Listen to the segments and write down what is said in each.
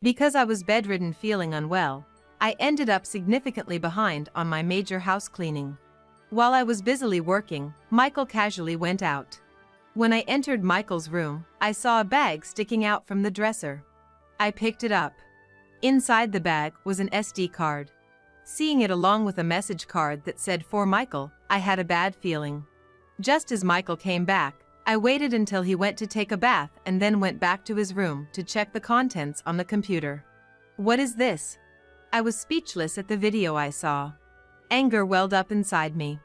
Because I was bedridden feeling unwell, I ended up significantly behind on my major house cleaning. While I was busily working, Michael casually went out. When I entered Michael's room, I saw a bag sticking out from the dresser. I picked it up. Inside the bag was an SD card. Seeing it along with a message card that said "For Michael," I had a bad feeling. Just as Michael came back, I waited until he went to take a bath and then went back to his room to check the contents on the computer. What is this? I was speechless at the video I saw. Anger welled up inside me.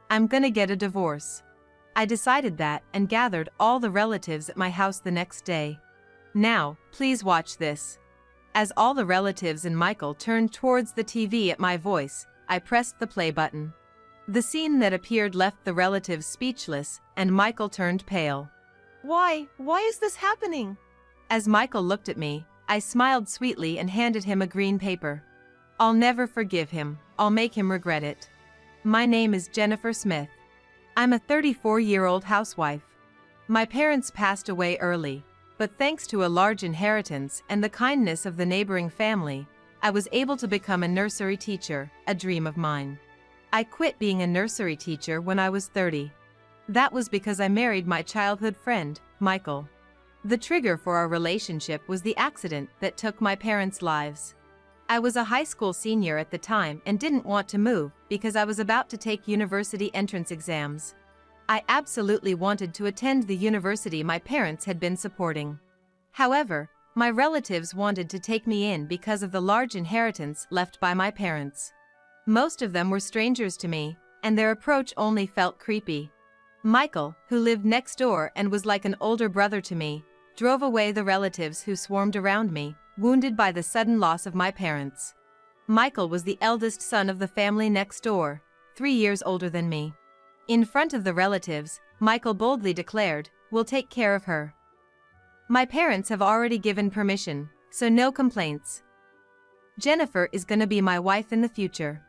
I'm gonna get a divorce. I decided that and gathered all the relatives at my house the next day. Now, please watch this. As all the relatives and Michael turned towards the TV at my voice, I pressed the play button. The scene that appeared left the relatives speechless, and Michael turned pale. Why is this happening? As Michael looked at me, I smiled sweetly and handed him a green paper. I'll never forgive him, I'll make him regret it. My name is Jennifer Smith. I'm a 34-year-old housewife. My parents passed away early, but thanks to a large inheritance and the kindness of the neighboring family, I was able to become a nursery teacher, a dream of mine. I quit being a nursery teacher when I was 30. That was because I married my childhood friend, Michael. The trigger for our relationship was the accident that took my parents' lives. I was a high school senior at the time and didn't want to move because I was about to take university entrance exams. I absolutely wanted to attend the university my parents had been supporting. However, my relatives wanted to take me in because of the large inheritance left by my parents. Most of them were strangers to me, and their approach only felt creepy. Michael, who lived next door and was like an older brother to me, drove away the relatives who swarmed around me, wounded by the sudden loss of my parents. Michael was the eldest son of the family next door, 3 years older than me. In front of the relatives, Michael boldly declared, "We'll take care of her. My parents have already given permission, so no complaints. Jennifer is gonna be my wife in the future."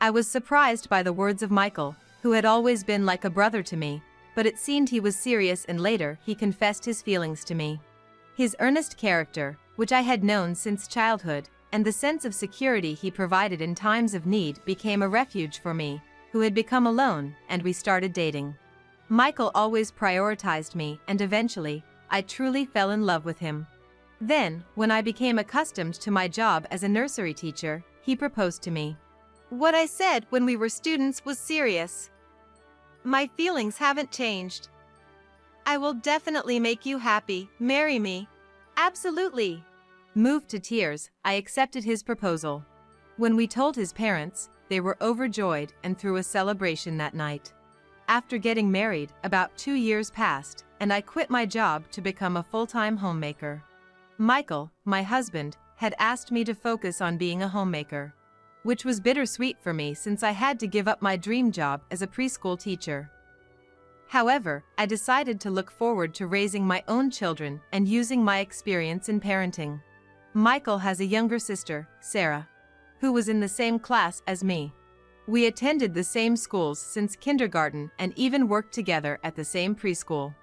I was surprised by the words of Michael, who had always been like a brother to me, but it seemed he was serious, and later he confessed his feelings to me. His earnest character, which I had known since childhood, and the sense of security he provided in times of need became a refuge for me, who had become alone, and we started dating. Michael always prioritized me, and eventually, I truly fell in love with him. Then, when I became accustomed to my job as a nursery teacher, he proposed to me. What I said when we were students was serious. My feelings haven't changed. I will definitely make you happy, marry me. Absolutely. Moved to tears, I accepted his proposal. When we told his parents, they were overjoyed and threw a celebration that night. After getting married, about 2 years passed, and I quit my job to become a full-time homemaker. Michael, my husband, had asked me to focus on being a homemaker, which was bittersweet for me since I had to give up my dream job as a preschool teacher. However, I decided to look forward to raising my own children and using my experience in parenting. Michael has a younger sister, Sarah, who was in the same class as me. We attended the same schools since kindergarten and even worked together at the same preschool.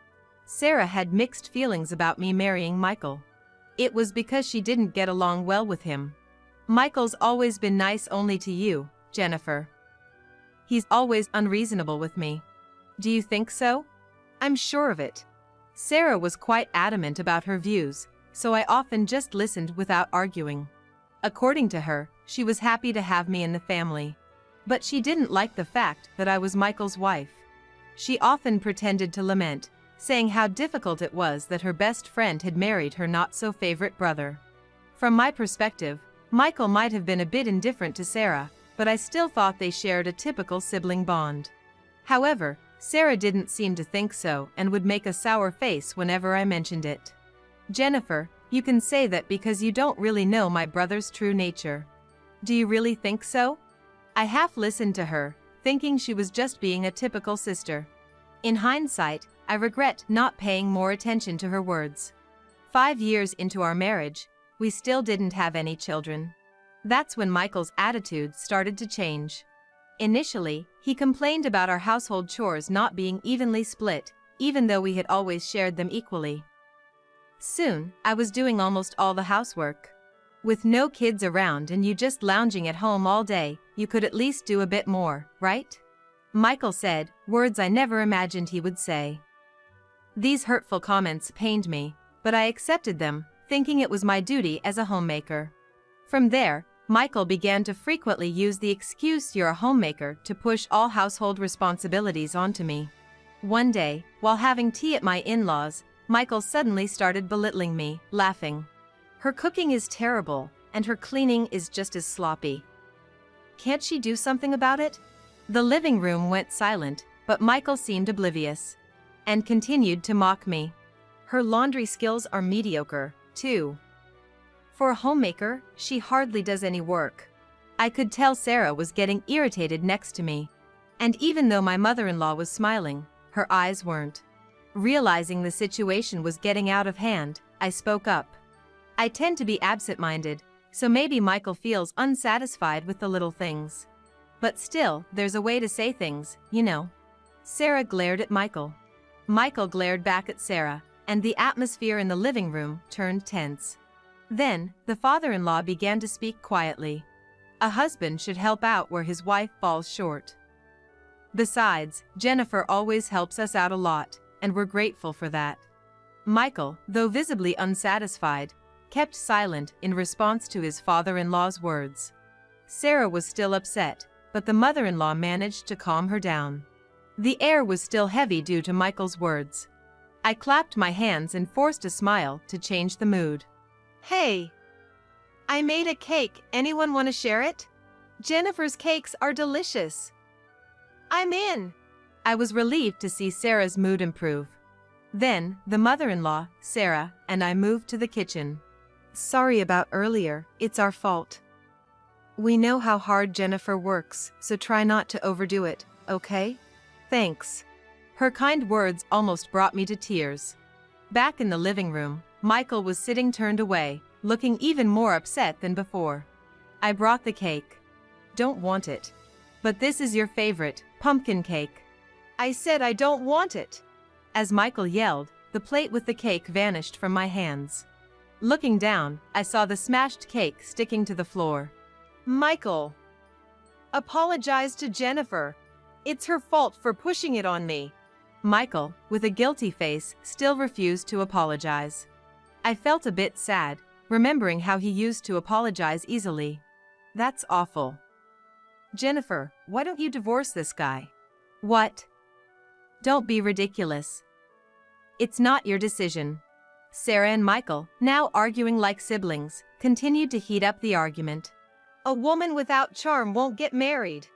Sarah had mixed feelings about me marrying Michael. It was because she didn't get along well with him. Michael's always been nice only to you, Jennifer. He's always unreasonable with me. Do you think so? I'm sure of it. Sarah was quite adamant about her views, so I often just listened without arguing. According to her, she was happy to have me in the family. But she didn't like the fact that I was Michael's wife. She often pretended to lament, saying how difficult it was that her best friend had married her not-so-favorite brother. From my perspective, Michael might have been a bit indifferent to Sarah, but I still thought they shared a typical sibling bond. However, Sarah didn't seem to think so and would make a sour face whenever I mentioned it. Jennifer, you can say that because you don't really know my brother's true nature. Do you really think so? I half listened to her, thinking she was just being a typical sister. In hindsight, I regret not paying more attention to her words. 5 years into our marriage, we still didn't have any children. That's when Michael's attitude started to change. Initially, he complained about our household chores not being evenly split, even though we had always shared them equally. Soon, I was doing almost all the housework. With no kids around and you just lounging at home all day, you could at least do a bit more, right? Michael said, words I never imagined he would say. These hurtful comments pained me, but I accepted them, thinking it was my duty as a homemaker. From there, Michael began to frequently use the excuse "you're a homemaker" to push all household responsibilities onto me. One day, while having tea at my in-laws, Michael suddenly started belittling me, laughing. Her cooking is terrible, and her cleaning is just as sloppy. Can't she do something about it? The living room went silent, but Michael seemed oblivious, and continued to mock me. Her laundry skills are mediocre, too. For a homemaker, she hardly does any work. I could tell Sarah was getting irritated next to me. And even though my mother-in-law was smiling, her eyes weren't. Realizing the situation was getting out of hand, I spoke up. I tend to be absent-minded, so maybe Michael feels unsatisfied with the little things. But still, there's a way to say things, you know. Sarah glared at Michael. Michael glared back at Sarah, and the atmosphere in the living room turned tense. Then, the father-in-law began to speak quietly. A husband should help out where his wife falls short. Besides, Jennifer always helps us out a lot, and we're grateful for that. Michael, though visibly unsatisfied, kept silent in response to his father-in-law's words. Sarah was still upset, but the mother-in-law managed to calm her down. The air was still heavy due to Michael's words. I clapped my hands and forced a smile to change the mood. Hey! I made a cake, anyone want to share it? Jennifer's cakes are delicious. I'm in! I was relieved to see Sarah's mood improve. Then, the mother-in-law, Sarah, and I moved to the kitchen. Sorry about earlier, it's our fault. We know how hard Jennifer works, so try not to overdo it, okay? Thanks. Her kind words almost brought me to tears. Back in the living room, Michael was sitting turned away, looking even more upset than before. I brought the cake. Don't want it. But this is your favorite, pumpkin cake. I said I don't want it. As Michael yelled, the plate with the cake vanished from my hands. Looking down, I saw the smashed cake sticking to the floor. Michael! Apologize to Jennifer. It's her fault for pushing it on me. Michael, with a guilty face, still refused to apologize. I felt a bit sad, remembering how he used to apologize easily. That's awful. Jennifer, why don't you divorce this guy? What? Don't be ridiculous. It's not your decision. Sarah and Michael, now arguing like siblings, continued to heat up the argument. A woman without charm won't get married.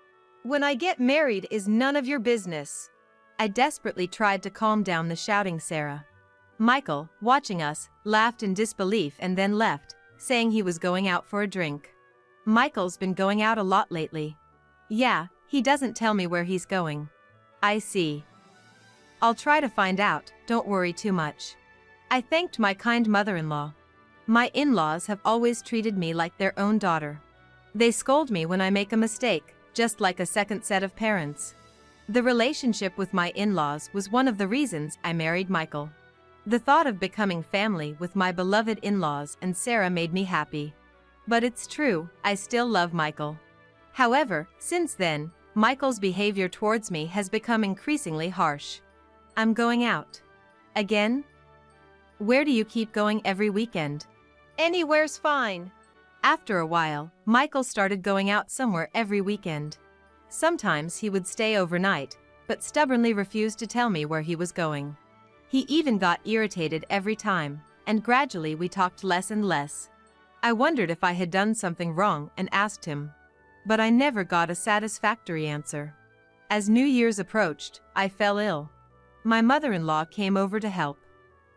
When I get married is none of your business. I desperately tried to calm down the shouting Sarah. Michael, watching us, laughed in disbelief and then left, saying he was going out for a drink. Michael's been going out a lot lately. Yeah, he doesn't tell me where he's going. I see. I'll try to find out, don't worry too much. I thanked my kind mother-in-law. My in-laws have always treated me like their own daughter. They scold me when I make a mistake, just like a second set of parents. The relationship with my in-laws was one of the reasons I married Michael. The thought of becoming family with my beloved in-laws and Sarah made me happy. But it's true, I still love Michael. However, since then, Michael's behavior towards me has become increasingly harsh. I'm going out. Again? Where do you keep going every weekend? Anywhere's fine. After a while, Michael started going out somewhere every weekend. Sometimes he would stay overnight, but stubbornly refused to tell me where he was going. He even got irritated every time, and gradually we talked less and less. I wondered if I had done something wrong and asked him. But I never got a satisfactory answer. As New Year's approached, I fell ill. My mother-in-law came over to help.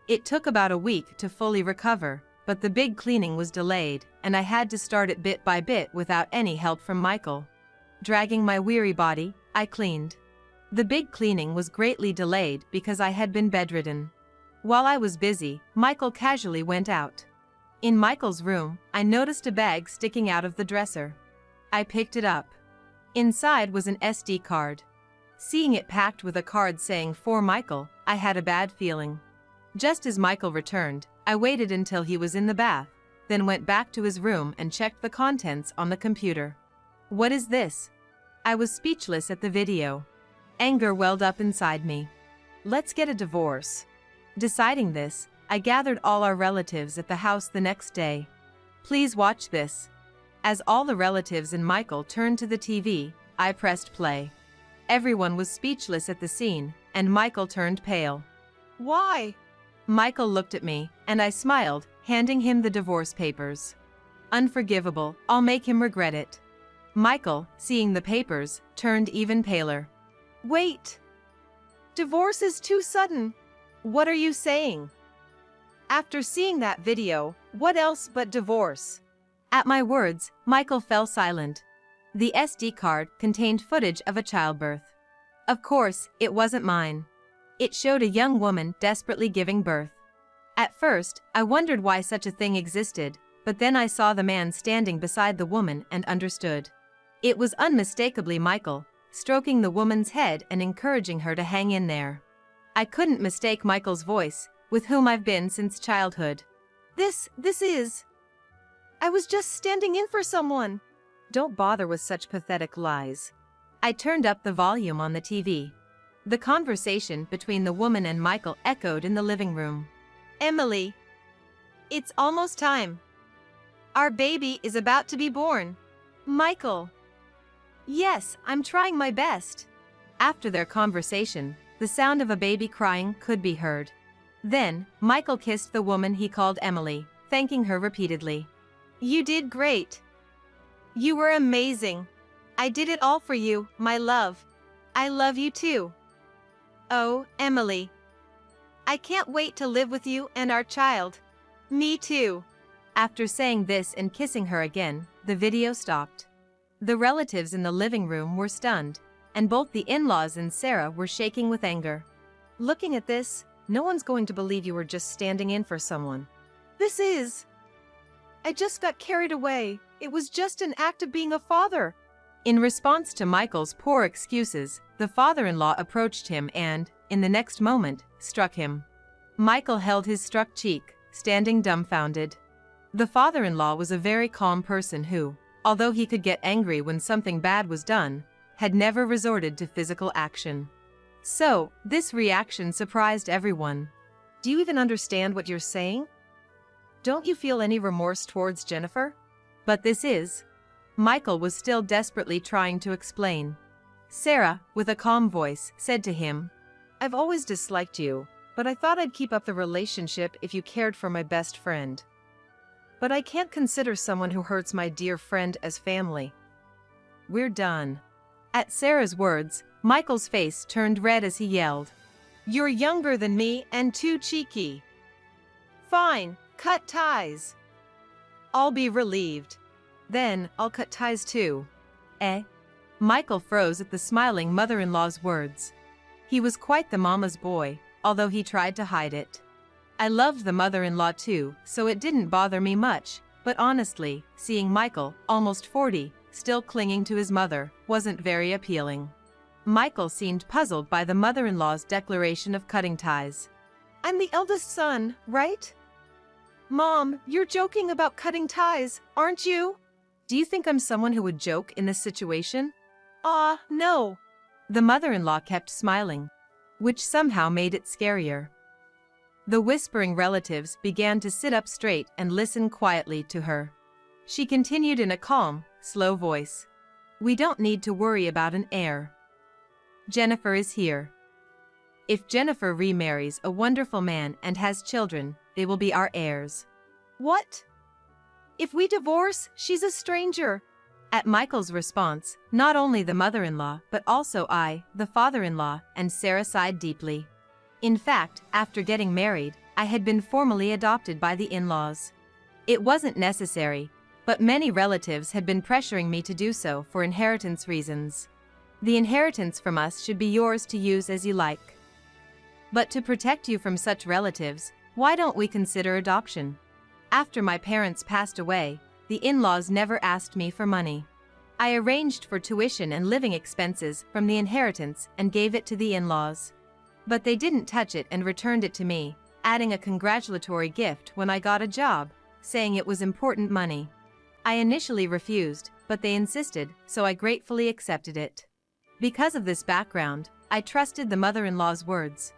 It took about a week to fully recover, but the big cleaning was delayed, and I had to start it bit by bit without any help from Michael. Dragging my weary body, I cleaned. The big cleaning was greatly delayed because I had been bedridden. While I was busy, Michael casually went out. In Michael's room, I noticed a bag sticking out of the dresser. I picked it up. Inside was an SD card. Seeing it packed with a card saying "For Michael," I had a bad feeling. Just as Michael returned, I waited until he was in the bath, then went back to his room and checked the contents on the computer. What is this? I was speechless at the video. Anger welled up inside me. Let's get a divorce. Deciding this, I gathered all our relatives at the house the next day. Please watch this. As all the relatives and Michael turned to the TV, I pressed play. Everyone was speechless at the scene, and Michael turned pale. Why? Michael looked at me, and I smiled, handing him the divorce papers. Unforgivable, I'll make him regret it. Michael, seeing the papers, turned even paler. Wait! Divorce is too sudden. What are you saying? After seeing that video, what else but divorce? At my words, Michael fell silent. The SD card contained footage of a childbirth. Of course, it wasn't mine. It showed a young woman desperately giving birth. At first, I wondered why such a thing existed, but then I saw the man standing beside the woman and understood. It was unmistakably Michael, stroking the woman's head and encouraging her to hang in there. I couldn't mistake Michael's voice, with whom I've been since childhood. This is... I was just standing in for someone. Don't bother with such pathetic lies. I turned up the volume on the TV. The conversation between the woman and Michael echoed in the living room. Emily. It's almost time. Our baby is about to be born. Michael. Yes, I'm trying my best. After their conversation, the sound of a baby crying could be heard. Then, Michael kissed the woman he called Emily, thanking her repeatedly. You did great. You were amazing. I did it all for you, my love. I love you too. Oh, Emily. I can't wait to live with you and our child. Me too. After saying this and kissing her again, the video stopped. The relatives in the living room were stunned, and both the in-laws and Sarah were shaking with anger. Looking at this, no one's going to believe you were just standing in for someone. This is... I just got carried away. It was just an act of being a father. In response to Michael's poor excuses, the father-in-law approached him and, in the next moment, struck him. Michael held his struck cheek, standing dumbfounded. The father-in-law was a very calm person who, although he could get angry when something bad was done, had never resorted to physical action. So, this reaction surprised everyone. Do you even understand what you're saying? Don't you feel any remorse towards Jennifer? But this is... Michael was still desperately trying to explain. Sarah, with a calm voice, said to him, I've always disliked you, but I thought I'd keep up the relationship if you cared for my best friend. But I can't consider someone who hurts my dear friend as family. We're done. At Sarah's words, Michael's face turned red as he yelled, You're younger than me and too cheeky. Fine, cut ties. I'll be relieved. Then, I'll cut ties too. Eh? Michael froze at the smiling mother-in-law's words. He was quite the mama's boy, although he tried to hide it. I loved the mother-in-law too, so it didn't bother me much, but honestly, seeing Michael, almost 40, still clinging to his mother, wasn't very appealing. Michael seemed puzzled by the mother-in-law's declaration of cutting ties. I'm the eldest son, right? Mom, you're joking about cutting ties, aren't you? Do you think I'm someone who would joke in this situation? No. The mother-in-law kept smiling, which somehow made it scarier. The whispering relatives began to sit up straight and listen quietly to her. She continued in a calm, slow voice. We don't need to worry about an heir. Jennifer is here. If Jennifer remarries a wonderful man and has children, they will be our heirs. What? If we divorce, she's a stranger. At Michael's response, not only the mother-in-law, but also I, the father-in-law, and Sarah sighed deeply. In fact, after getting married, I had been formally adopted by the in-laws. It wasn't necessary, but many relatives had been pressuring me to do so for inheritance reasons. The inheritance from us should be yours to use as you like. But to protect you from such relatives, why don't we consider adoption? After my parents passed away, the in-laws never asked me for money. I arranged for tuition and living expenses from the inheritance and gave it to the in-laws. But they didn't touch it and returned it to me, adding a congratulatory gift when I got a job, saying it was important money. I initially refused, but they insisted, so I gratefully accepted it. Because of this background, I trusted the mother-in-law's words.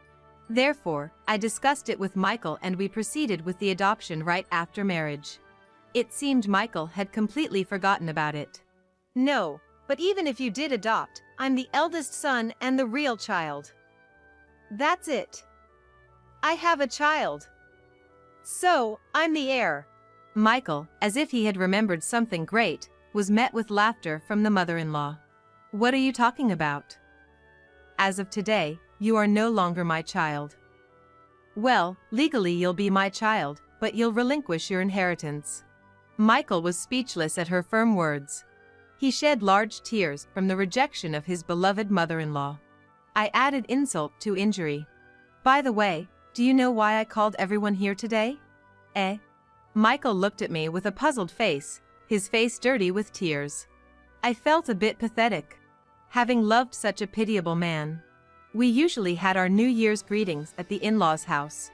Therefore, I discussed it with Michael and we proceeded with the adoption right after marriage. It seemed Michael had completely forgotten about it. No, but even if you did adopt, I'm the eldest son and the real child. That's it. I have a child. So, I'm the heir. Michael, as if he had remembered something great, was met with laughter from the mother-in-law. What are you talking about? As of today, you are no longer my child. Well, legally you'll be my child, but you'll relinquish your inheritance. Michael was speechless at her firm words. He shed large tears from the rejection of his beloved mother-in-law. I added insult to injury. By the way, do you know why I called everyone here today? Michael looked at me with a puzzled face, his face dirty with tears. I felt a bit pathetic. Having loved such a pitiable man. We usually had our New Year's greetings at the in-laws' house.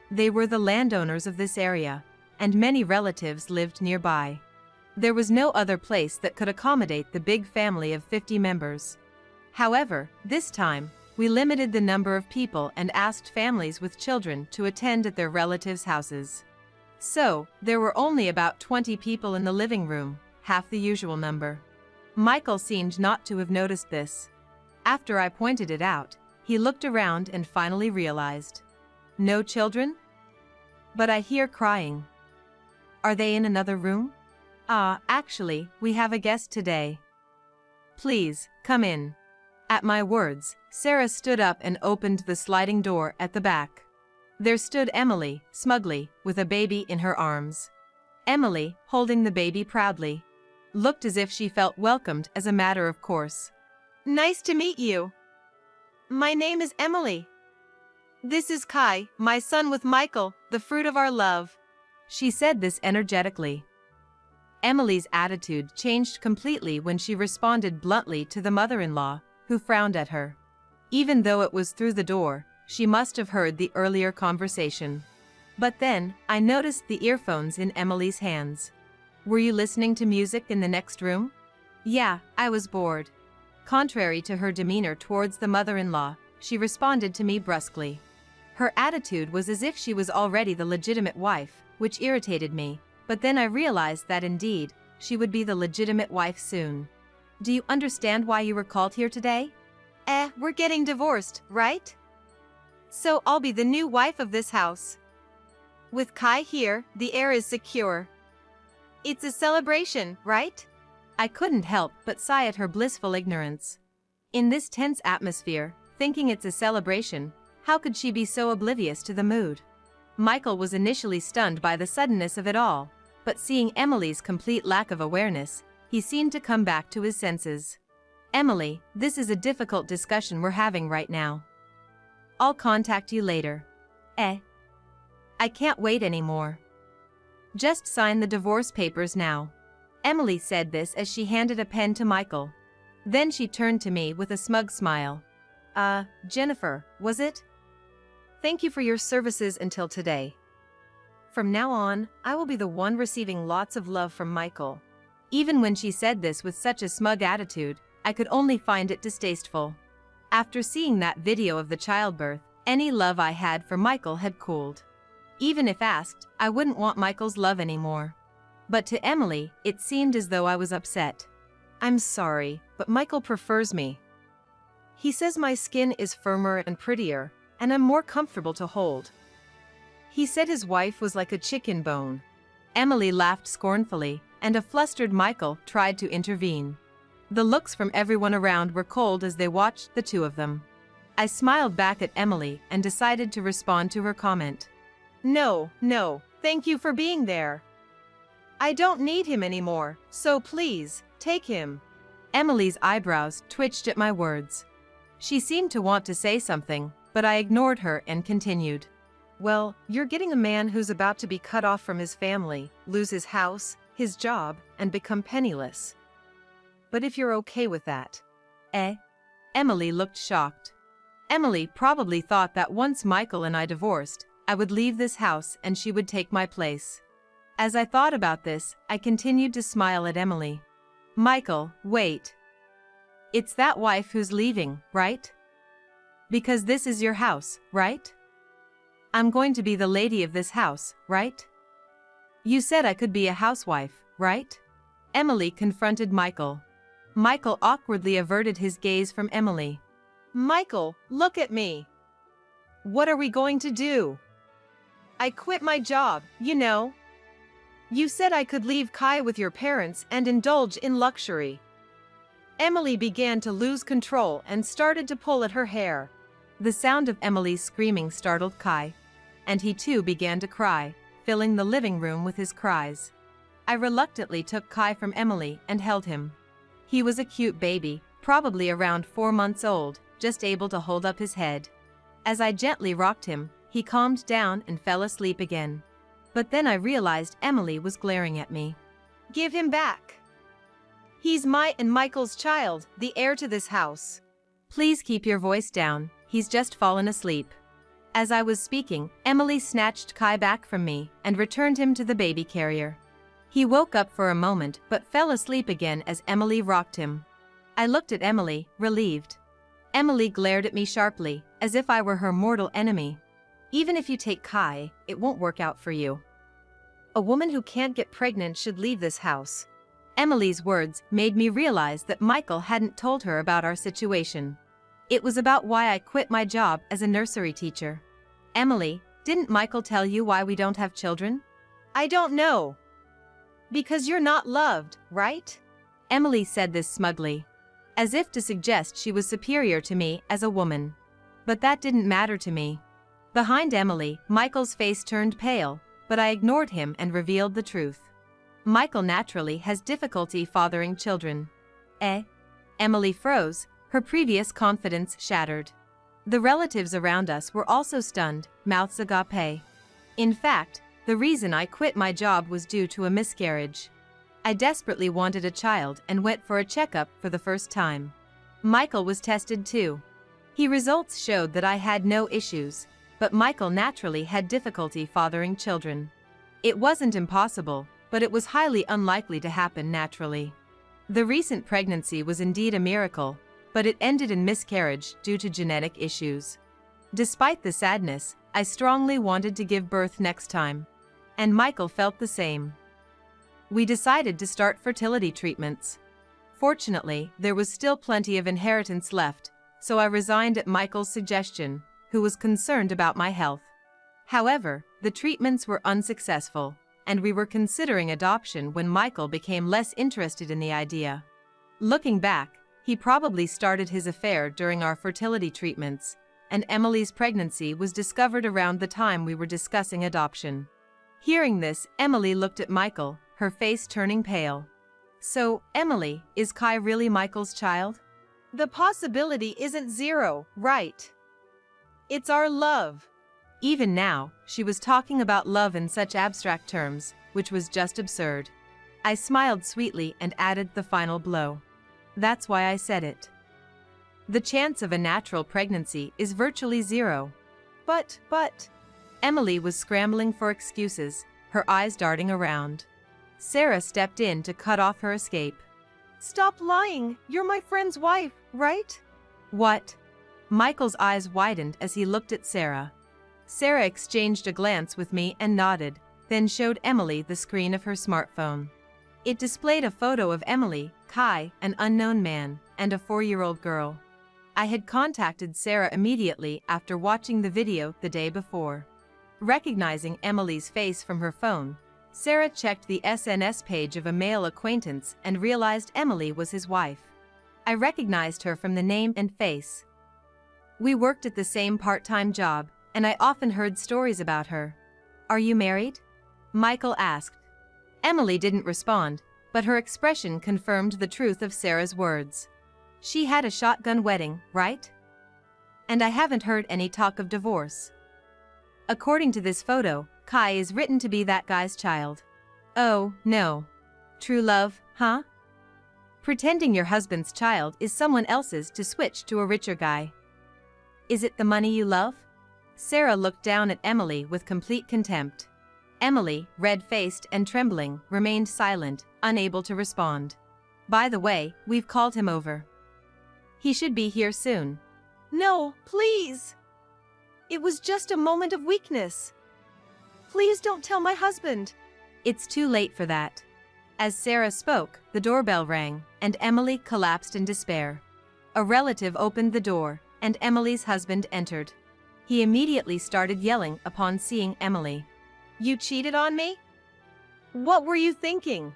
They were the landowners of this area, and many relatives lived nearby. There was no other place that could accommodate the big family of 50 members. However, this time, we limited the number of people and asked families with children to attend at their relatives' houses. So, there were only about 20 people in the living room, half the usual number. Michael seemed not to have noticed this. After I pointed it out, he looked around and finally realized. No children? But I hear crying. Are they in another room? Actually, we have a guest today. Please, come in. At my words, Sarah stood up and opened the sliding door at the back. There stood Emily, smugly, with a baby in her arms. Emily, holding the baby proudly, looked as if she felt welcomed as a matter of course. Nice to meet you. My name is Emily. This is Kai, my son with Michael, the fruit of our love. She said this energetically. Emily's attitude changed completely when she responded bluntly to the mother-in-law, who frowned at her. Even though it was through the door, she must have heard the earlier conversation. But then, I noticed the earphones in Emily's hands. Were you listening to music in the next room? Yeah, I was bored. Contrary to her demeanor towards the mother-in-law, she responded to me brusquely. Her attitude was as if she was already the legitimate wife, which irritated me, but then I realized that indeed, she would be the legitimate wife soon. Do you understand why you were called here today? We're getting divorced, right? So I'll be the new wife of this house. With Kai here, the heir is secure. It's a celebration, right? I couldn't help but sigh at her blissful ignorance. In this tense atmosphere, thinking it's a celebration, how could she be so oblivious to the mood? Michael was initially stunned by the suddenness of it all, but seeing Emily's complete lack of awareness, he seemed to come back to his senses. Emily, this is a difficult discussion we're having right now. I'll contact you later. I can't wait anymore. Just sign the divorce papers now. Emily said this as she handed a pen to Michael. Then she turned to me with a smug smile. Jennifer, was it? Thank you for your services until today. From now on, I will be the one receiving lots of love from Michael. Even when she said this with such a smug attitude, I could only find it distasteful. After seeing that video of the childbirth, any love I had for Michael had cooled. Even if asked, I wouldn't want Michael's love anymore. But to Emily, it seemed as though I was upset. I'm sorry, but Michael prefers me. He says my skin is firmer and prettier, and I'm more comfortable to hold. He said his wife was like a chicken bone. Emily laughed scornfully, and a flustered Michael tried to intervene. The looks from everyone around were cold as they watched the two of them. I smiled back at Emily and decided to respond to her comment. No, thank you for being there. I don't need him anymore, so please, take him. Emily's eyebrows twitched at my words. She seemed to want to say something, but I ignored her and continued. Well, you're getting a man who's about to be cut off from his family, lose his house, his job, and become penniless. But if you're okay with that. Emily looked shocked. Emily probably thought that once Michael and I divorced, I would leave this house and she would take my place. As I thought about this, I continued to smile at Emily. Michael, wait. It's that wife who's leaving, right? Because this is your house, right? I'm going to be the lady of this house, right? You said I could be a housewife, right? Emily confronted Michael. Michael awkwardly averted his gaze from Emily. Michael, look at me. What are we going to do? I quit my job, you know. You said I could leave Kai with your parents and indulge in luxury. Emily began to lose control and started to pull at her hair. The sound of Emily's screaming startled Kai, and he too began to cry, filling the living room with his cries. I reluctantly took Kai from Emily and held him. He was a cute baby, probably around 4 months old, just able to hold up his head. As I gently rocked him, he calmed down and fell asleep again. But then I realized Emily was glaring at me. Give him back. He's my and Michael's child, the heir to this house. Please keep your voice down, he's just fallen asleep. As I was speaking, Emily snatched Kai back from me and returned him to the baby carrier. He woke up for a moment but fell asleep again as Emily rocked him. I looked at Emily, relieved. Emily glared at me sharply, as if I were her mortal enemy. Even if you take Kai, it won't work out for you. A woman who can't get pregnant should leave this house. Emily's words made me realize that Michael hadn't told her about our situation. It was about why I quit my job as a nursery teacher. Emily, didn't Michael tell you why we don't have children? I don't know. Because you're not loved, right? Emily said this smugly, as if to suggest she was superior to me as a woman. But that didn't matter to me. Behind Emily, Michael's face turned pale, but I ignored him and revealed the truth. Michael naturally has difficulty fathering children. Emily froze, her previous confidence shattered. The relatives around us were also stunned, mouths agape. In fact, the reason I quit my job was due to a miscarriage. I desperately wanted a child and went for a checkup for the first time. Michael was tested too. His results showed that I had no issues, but Michael naturally had difficulty fathering children. It wasn't impossible, but it was highly unlikely to happen naturally. The recent pregnancy was indeed a miracle, but it ended in miscarriage due to genetic issues. Despite the sadness, I strongly wanted to give birth next time. And Michael felt the same. We decided to start fertility treatments. Fortunately, there was still plenty of inheritance left, so I resigned at Michael's suggestion, who was concerned about my health. However, the treatments were unsuccessful, and we were considering adoption when Michael became less interested in the idea. Looking back, he probably started his affair during our fertility treatments, and Emily's pregnancy was discovered around the time we were discussing adoption. Hearing this, Emily looked at Michael, her face turning pale. So, Emily, is Kai really Michael's child? The possibility isn't zero, right? It's our love. Even now, she was talking about love in such abstract terms, which was just absurd. I smiled sweetly and added the final blow. That's why I said it. The chance of a natural pregnancy is virtually zero. But, Emily was scrambling for excuses, her eyes darting around. Sarah stepped in to cut off her escape. Stop lying, you're my friend's wife, right? What? Michael's eyes widened as he looked at Sarah. Sarah exchanged a glance with me and nodded, then showed Emily the screen of her smartphone. It displayed a photo of Emily, Kai, an unknown man, and a 4-year-old girl. I had contacted Sarah immediately after watching the video the day before. Recognizing Emily's face from her phone, Sarah checked the SNS page of a male acquaintance and realized Emily was his wife. I recognized her from the name and face. We worked at the same part-time job, and I often heard stories about her. Are you married? Michael asked. Emily didn't respond, but her expression confirmed the truth of Sarah's words. She had a shotgun wedding, right? And I haven't heard any talk of divorce. According to this photo, Kai is written to be that guy's child. Oh, no. True love, huh? Pretending your husband's child is someone else's to switch to a richer guy. Is it the money you love? Sarah looked down at Emily with complete contempt. Emily, red-faced and trembling, remained silent, unable to respond. By the way, we've called him over. He should be here soon. No, please. It was just a moment of weakness. Please don't tell my husband. It's too late for that. As Sarah spoke, the doorbell rang, and Emily collapsed in despair. A relative opened the door, and Emily's husband entered. He immediately started yelling upon seeing Emily. You cheated on me? What were you thinking?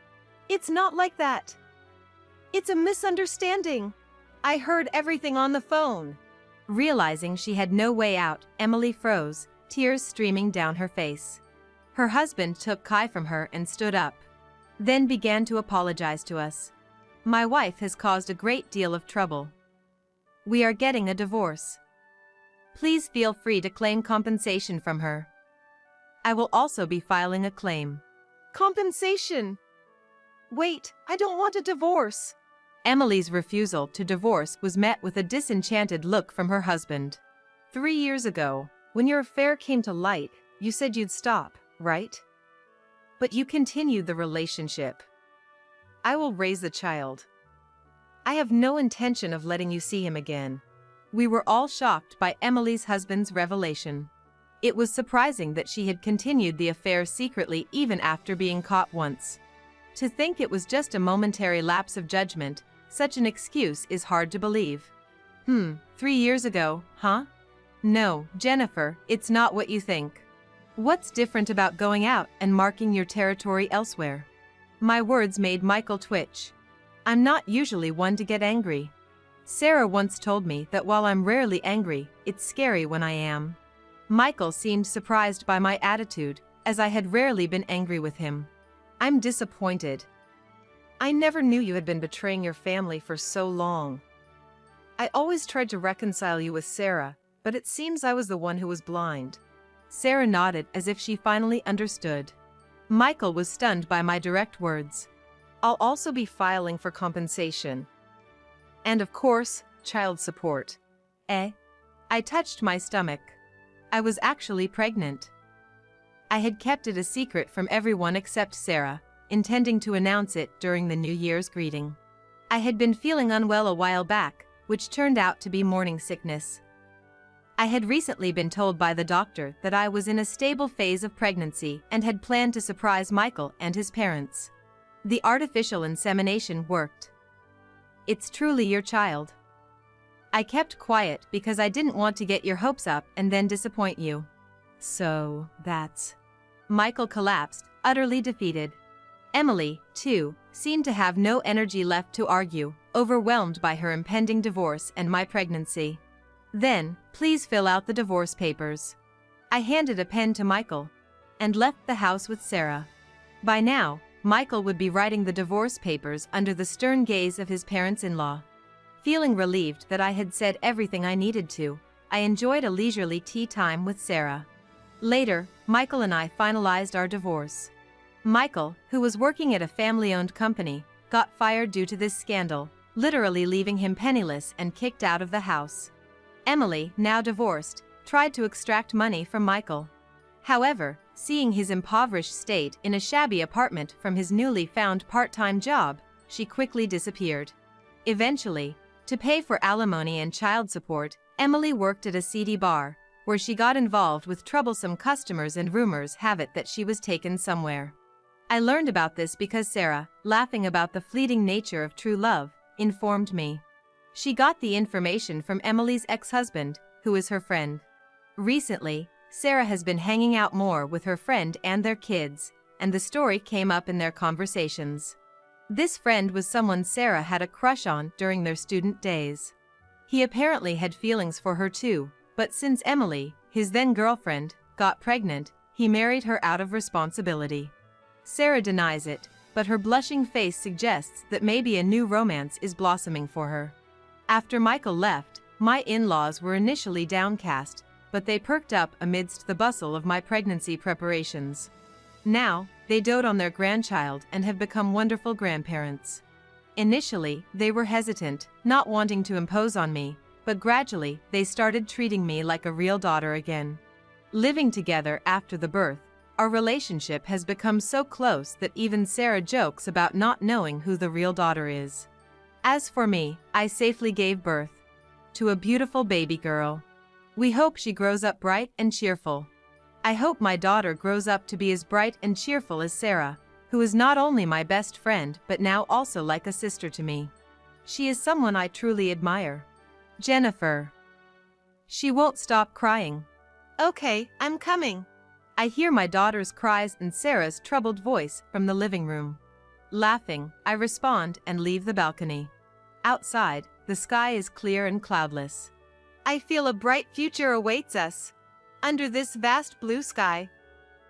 It's not like that. It's a misunderstanding. I heard everything on the phone. Realizing she had no way out, Emily froze, tears streaming down her face. Her husband took Kai from her and stood up. Then began to apologize to us. My wife has caused a great deal of trouble. We are getting a divorce. Please feel free to claim compensation from her. I will also be filing a claim. Compensation? Wait, I don't want a divorce. Emily's refusal to divorce was met with a disenchanted look from her husband. 3 years ago, when your affair came to light, you said you'd stop, right? But you continued the relationship. I will raise the child. I have no intention of letting you see him again. We were all shocked by Emily's husband's revelation. It was surprising that she had continued the affair secretly even after being caught once. To think it was just a momentary lapse of judgment, such an excuse is hard to believe. 3 years ago, huh? No, Jennifer, it's not what you think. What's different about going out and marking your territory elsewhere? My words made Michael twitch. I'm not usually one to get angry. Sarah once told me that while I'm rarely angry, it's scary when I am. Michael seemed surprised by my attitude, as I had rarely been angry with him. I'm disappointed. I never knew you had been betraying your family for so long. I always tried to reconcile you with Sarah, but it seems I was the one who was blind. Sarah nodded as if she finally understood. Michael was stunned by my direct words. I'll also be filing for compensation. And of course, child support. I touched my stomach. I was actually pregnant. I had kept it a secret from everyone except Sarah, intending to announce it during the New Year's greeting. I had been feeling unwell a while back, which turned out to be morning sickness. I had recently been told by the doctor that I was in a stable phase of pregnancy and had planned to surprise Michael and his parents. The artificial insemination worked. It's truly your child. I kept quiet because I didn't want to get your hopes up and then disappoint you. So, that's... Michael collapsed, utterly defeated. Emily, too, seemed to have no energy left to argue, overwhelmed by her impending divorce and my pregnancy. Then, please fill out the divorce papers. I handed a pen to Michael and left the house with Sarah. By now, Michael would be writing the divorce papers under the stern gaze of his parents-in-law. Feeling relieved that I had said everything I needed to, I enjoyed a leisurely tea time with Sarah. Later, Michael and I finalized our divorce. Michael, who was working at a family-owned company, got fired due to this scandal, literally leaving him penniless and kicked out of the house. Emily, now divorced, tried to extract money from Michael. However, seeing his impoverished state in a shabby apartment from his newly found part-time job, she quickly disappeared. Eventually, to pay for alimony and child support, Emily worked at a seedy bar, where she got involved with troublesome customers and rumors have it that she was taken somewhere. I learned about this because Sarah, laughing about the fleeting nature of true love, informed me. She got the information from Emily's ex-husband, who is her friend. Recently, Sarah has been hanging out more with her friend and their kids, and the story came up in their conversations. This friend was someone Sarah had a crush on during their student days. He apparently had feelings for her too, but since Emily, his then-girlfriend, got pregnant, he married her out of responsibility. Sarah denies it, but her blushing face suggests that maybe a new romance is blossoming for her. After Michael left, my in-laws were initially downcast, but they perked up amidst the bustle of my pregnancy preparations. Now, they dote on their grandchild and have become wonderful grandparents. Initially, they were hesitant, not wanting to impose on me, but gradually, they started treating me like a real daughter again. Living together after the birth, Our relationship has become so close that even Sarah jokes about not knowing who the real daughter is. As for me, I safely gave birth to a beautiful baby girl. We hope she grows up bright and cheerful. I hope my daughter grows up to be as bright and cheerful as Sarah, who is not only my best friend but now also like a sister to me. She is someone I truly admire. Jennifer. She won't stop crying. Okay, I'm coming. I hear my daughter's cries and Sarah's troubled voice from the living room. Laughing, I respond and leave the balcony. Outside, the sky is clear and cloudless. I feel a bright future awaits us. Under this vast blue sky,